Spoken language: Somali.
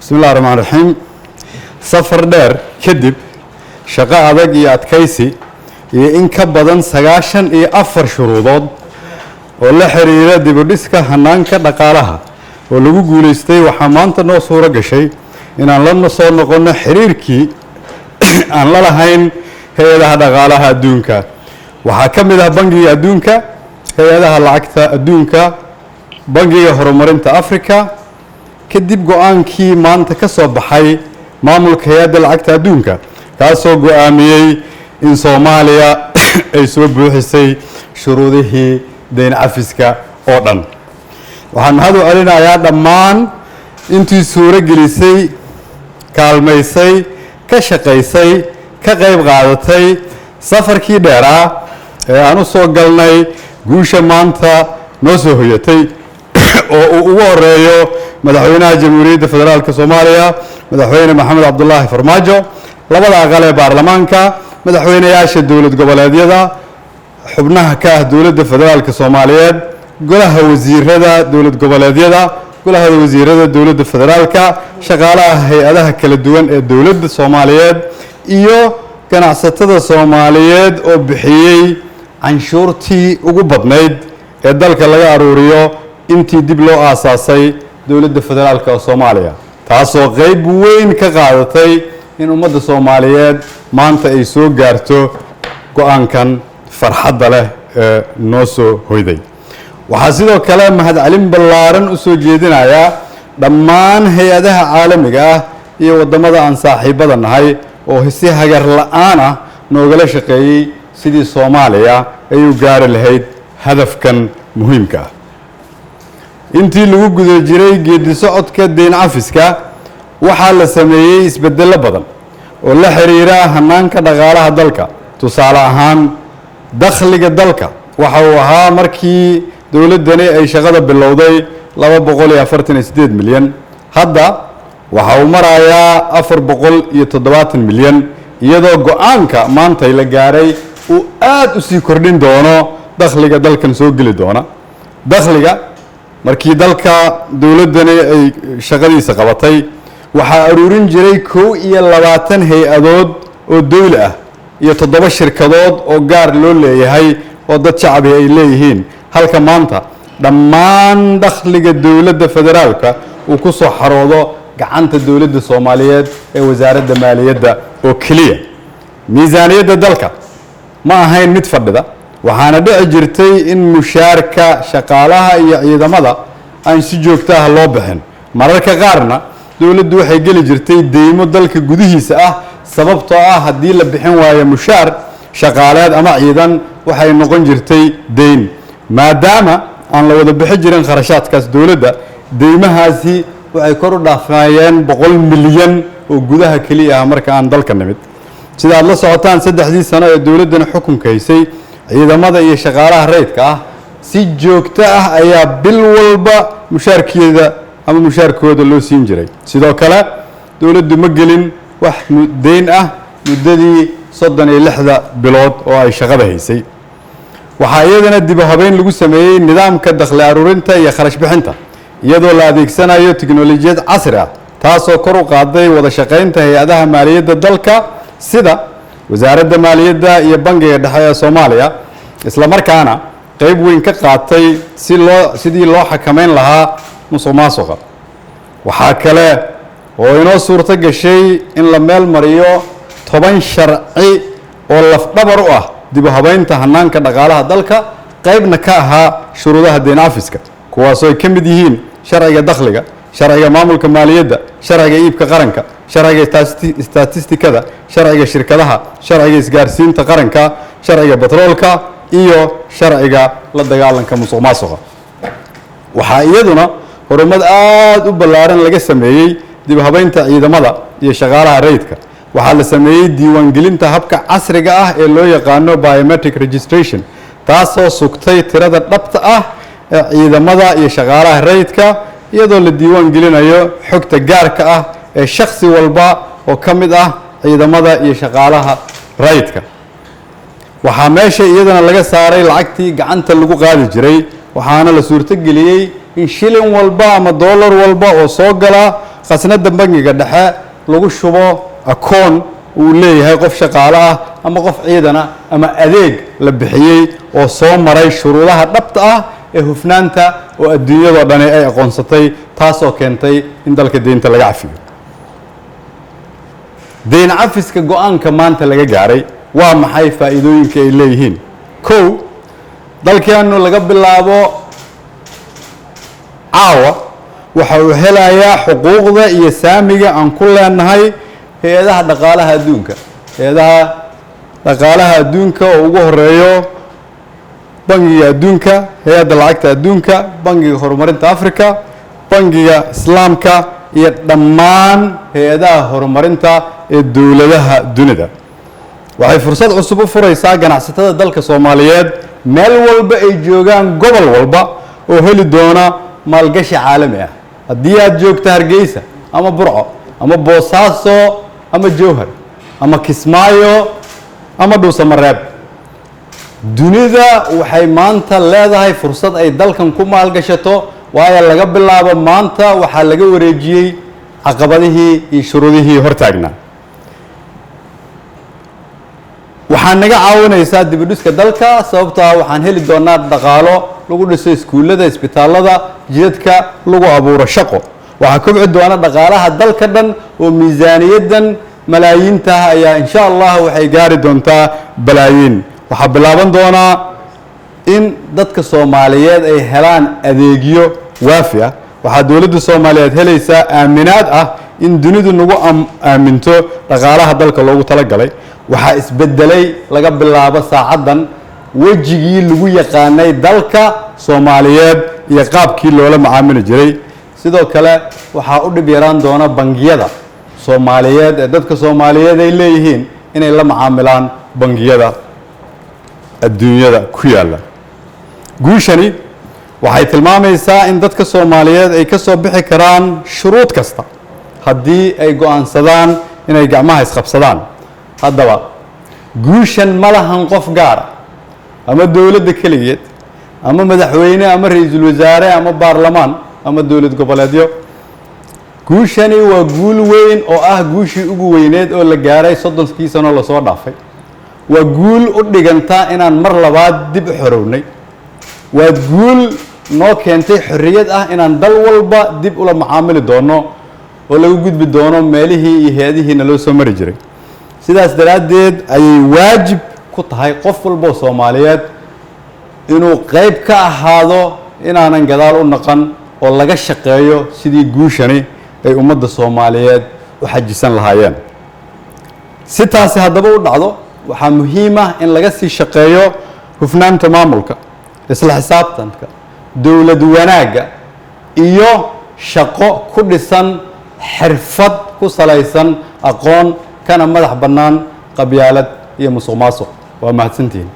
بسم الله الرحمن الرحيم سفر دير كدب شقاء أدق يأتكيسي إن كبدن سجاشن أفر شروطات ولا حريرة دبرديسكا هنانكا دقالها ولو جولستي وحمانت نصورة شيء إن الله نصور نقولنا حريركي أن لا هين هي ده دقالها دونكا وحكم ده بنجي دونكا هي ده العكتة دونكا بنجي هرمرنت أفريقيا كدب قوانكي مانتا كسب حي ماملك هي ده العكتة دونكا كاسو قوامي إن صوماليا يسوي بوحسي شروطه دين عفسكا أوردن وحن هذا علينا يا دمان انتي سورة جلسي كالميسي كشقيسي كغيب غادتي سفر كي ديرا أنا سوقلناي جوشة مانتا نوسوهيتي ووريو مدحوينا جمهورية فدرالك سوماليا مدحوينا محمد عبد الله فرماجو لبدا غالي بارلمانكا مدحوينا ياشا دولة قبلادية xubnaha ka ah dawladda federaalka Soomaaliyeed golaha wasiirada dawlad goboleedyada golaha wasiirada dawladda federaalka shaqaalaha hay'adaha kala duwan ee dawladda Soomaaliyeed iyo ganacsatada Soomaaliyeed oo bixiyay canshuurtii ugu badnayd ee dalka laga aruuriyo intii dib loo aasaasay dawladda federaalka Soomaaliya taasoo qayb weyn ka qaadatay in ummadda Soomaaliyeed maanta ay soo gaarto go'aankan فرحة له نوسو هيدي وحاسيدو كلام مهد علم بلارن أسو جيدنا يا دمان هي ده عالمي يودمدا عن صاحبة هاي وهسي هجر لأنا نوغلا شقي سيدي صوماليا أيو جار الهيد هدف كان مهم كا انتي لو جد جري جد سعد كدين عفسكا وحال سميه يسبدل بدل ولا حريرة هنان كدغالها دلكا تصالحان dakhliga dalka waxa uu ahaa markii dawladani ay shaqada bilowday 248 milyan hadda waxa uu marayaa 470 milyan iyadoo go'aanka maanta la gaaray uu aad u sii kordhin doono dakhliga dalkan soo gali doona dakhliga markii dalka dawladani ay shaqadiisa qabatay waxa aruurin jiray 22 hay'adood oo dawli ah iyo 7 shirkadood oo gaar loo leeyahay oo dad shacbi ay leeyihiin halka maanta dhammaan dakhliga dawladda federaalka uu ku soo xaroodo gacanta dawladda Soomaaliyeed ee wasaaradda maaliyadda oo kaliya miisaaniyadda dalka ma ahayn mid fadhida waxaana dhici jirtay in mushaarka shaqaalaha iyo ciidamada aan si joogto ah loo bixin mararka qaarna dawladdu waxay gali jirtay deymo dalka gudihiisa ah sababtoo ah haddii la bixin waayo mushaar shaqaaleed ama ciidan waxay noqon jirtay deyn maadaama aan la wada bixin jirin kharashaadkaas dawladda deymahaasi waxay kor u dhaafayeen 100 milyan oo gudaha kaliya ah marka aan dalka nimid sida aad la socotaan 3 sano ee dawladdan xukunka haysay ciidamada iyo shaqaalaha rayidka ah si joogto ah ayaa bil walba mushaarkeeda ama mushaarkooda loo siin jiray sidoo kale dawladdu ma gelin wax deyn ah muddadii 36 bilood oo ay shaqada haysay waxa iyadana dib u habeyn lagu sameeyay nidaamka dakhli aruurinta iyo kharash bixinta iyadoo la adeegsanayo tiknoolajiyad casri ah taasoo kor u qaaday wada shaqeynta hay'adaha maaliyadda dalka sida wasaaradda maaliyadda iyo bangiga dhexe ee Soomaaliya isla markaana qayb weyn ka qaatay sidii loo xakameyn lahaa musuqmaasuqa waxa kale oo inoo suurto gashay in la meel mariyo 10 sharci oo lafdhabar u ah dib u habeynta hanaanka dhaqaalaha dalka qaybna ka ahaa shuruudaha deyn cafiska kuwaas oo ka mid yihiin sharciga dakhliga sharciga maamulka maaliyadda sharciga iibka qaranka sharciga statistikada sharciga shirkadaha sharciga isgaarsiinta qaranka sharciga batroolka iyo sharciga la dagaalanka musuqmaasuqa waxa iyaduna horumar aad u ballaaran laga sameeyay dib u habeynta ciidamada iyo shaqaalaha rayidka waxaa la sameeyay diiwaangelinta habka casriga ah ee loo yaqaano biometric registration taasoo sugtay tirada dhabta ah ee ciidamada iyo shaqaalaha rayidka iyadoo la diiwaan gelinayo xogta gaarka ah ee shakhsi walba oo ka mid ah ciidamada iyo shaqaalaha rayidka waxaa meesha iyadana laga saaray lacagtii gacanta lagu qaadi jiray waxaana la suurto geliyay in shilin walba ama dollar walba oo soo gala khasnada bangiga dhexe lagu shubo akoon uu leeyahay qof shaqaale ah ama qof ciidan ah ama adeeg la bixiyey oo soo maray shuruudaha dhabta ah ee hufnaanta oo adduunyadoo dhani ay aqoonsatay taasoo keentay in dalka deynta laga cafiyo deyn cafiska go-aanka maanta laga gaaray waa maxay faa'iidooyinka ay leeyihiin kow dalkeenu laga bilaabo caawa waxa uu helayaa xuquuqda iyo saamiga aan ku leenahay hay-adaha dhaqaalaha adduunka hay-adaha dhaqaalaha adduunka oo ugu horeeyo bangiga adduunka hay-adda lacagta adduunka bangiga horumarinta africa bangiga islaamka iyo dhammaan hay-adaha horumarinta ee dowladaha dunida waxay fursad cusub u furaysaa ganacsatada dalka Soomaaliyeed meel walba ay joogaan gobol walba oo heli doona maalgashi caalami ah haddii aad joogto Hargeysa ama Burco ama Boosaaso ama Jowhar ama Kismaayo ama Dhuusamareeb dunida waxay maanta leedahay fursad ay dalkan ku maalgashato waayo laga bilaabo maanta waxa laga wareejiyay caqabadihii iyo shuruudihii hortaagnaa waxaan naga caawinaysaa dib u dhiska dalka sababtoo ah waxaan heli doonaa dhaqaalo lagu dhiso iskuulada isbitaalada jidadka lagu abuuro shaqo waxaa kobci doona dhaqaalaha dalka dhan oo miisaaniyadan malaayiinta ayaa insha Allah waxay gaari doontaa balaayiin waxaa bilaaban doonaa in dadka Soomaaliyeed ay helaan adeegyo waafi ah waxaa dawladda Soomaaliyeed helaysaa aaminaad ah in dunidu nagu aaminto dhaqaalaha dalka loogu talagalay waxaa isbedelay laga bilaabo saacadan wajigii lagu yaqaanay dalka Soomaaliyeed iyo qaabkii loola macaamili jiray sidoo kale waxaa u dhib yaraan doona bangiyada Soomaaliyeed ee dadka Soomaaliyeed ay leeyihiin inay la macaamilaan bangiyada adduunyada ku yaala guushani waxay tilmaamaysaa in dadka Soomaaliyeed ay ka soo bixi karaan shuruud kasta haddii ay go'aansadaan inay gacmaha isqabsadaan haddaba guushan ma lahan qof gaar ama dawladda kaligeed ama madaxweyne ama ra'iisul wasaare ama baarlamaan ama dawlad goboleedyo guushani waa guul weyn oo ah guushii ugu weyneed oo la gaaray 30 sano la soo dhaafay waa guul u dhiganta inaan mar labaad dib u xorownay waa guul noo keentay xorriyad ah inaan dal walba dib ula macaamili doono oo lagu gudbi doono meelihii iyo hay'adihiina loo soo mari jiray sidaas daraadeed ayay waajib ku tahay qof walba Soomaaliyeed inuu qayb ka ahaado inaanan gadaal u naqan oo laga shaqeeyo sidii guushani ay ummadda Soomaaliyeed u xajisan lahaayeen si taasi haddaba u dhacdo waxaa muhiim ah in laga sii shaqeeyo hufnaanta maamulka isla xisaabtanka dawlad wanaagga iyo shaqo ku dhisan xirfad ku salaysan aqoon kana madax bannaan qabyaalad iyo musuqmaasuq waa mahadsantihiin